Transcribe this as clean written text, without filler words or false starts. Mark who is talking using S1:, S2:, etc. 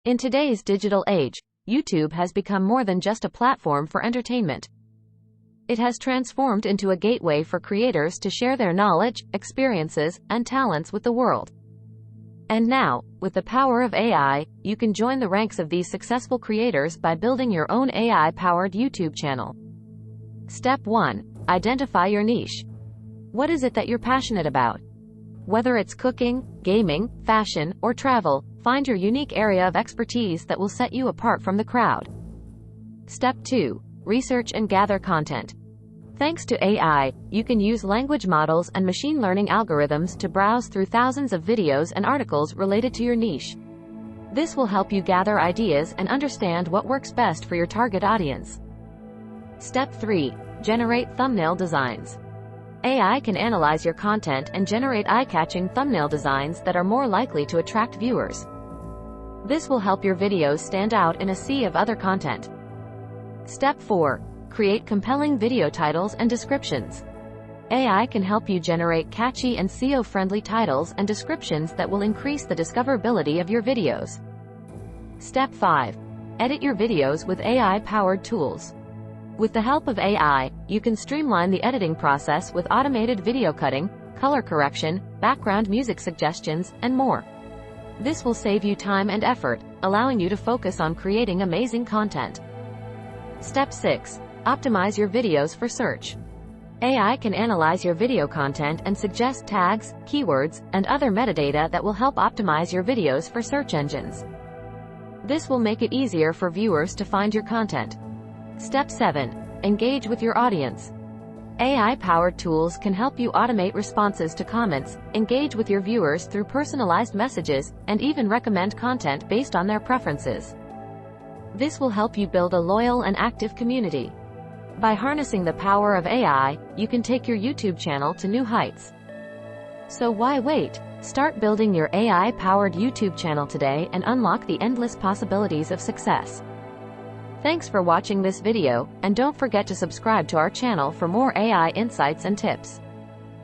S1: In today's digital age, YouTube has become more than just a platform for entertainment. It has transformed into a gateway for creators to share their knowledge, experiences, and talents with the world. And now, with the power of AI, you can join the ranks of these successful creators by building your own AI-powered YouTube channel. Step 1. Identify your niche. What is it that you're passionate about? Whether it's cooking, gaming, fashion, or travel, find your unique area of expertise that will set you apart from the crowd. Step 2. Research and gather content. Thanks to AI, you can use language models and machine learning algorithms to browse through thousands of videos and articles related to your niche. This will help you gather ideas and understand what works best for your target audience. Step 3. Generate thumbnail designs. AI can analyze your content and generate eye-catching thumbnail designs that are more likely to attract viewers. This will help your videos stand out in a sea of other content. Step 4. Create compelling video titles and descriptions. AI can help you generate catchy and SEO-friendly titles and descriptions that will increase the discoverability of your videos. Step 5. Edit your videos with AI-powered tools. With the help of AI, you can streamline the editing process with automated video cutting, color correction, background music suggestions, and more. This will save you time and effort, allowing you to focus on creating amazing content. Step 6. Optimize your videos for search. AI can analyze your video content and suggest tags, keywords, and other metadata that will help optimize your videos for search engines. This will make it easier for viewers to find your content. Step 7. Engage with your audience. AI-powered tools can help you automate responses to comments, engage with your viewers through personalized messages, and even recommend content based on their preferences. This will help you build a loyal and active community. By harnessing the power of AI, you can take your YouTube channel to new heights. So why wait? Start building your AI-powered YouTube channel today and unlock the endless possibilities of success. Thanks for watching this video, and don't forget to subscribe to our channel for more AI insights and tips.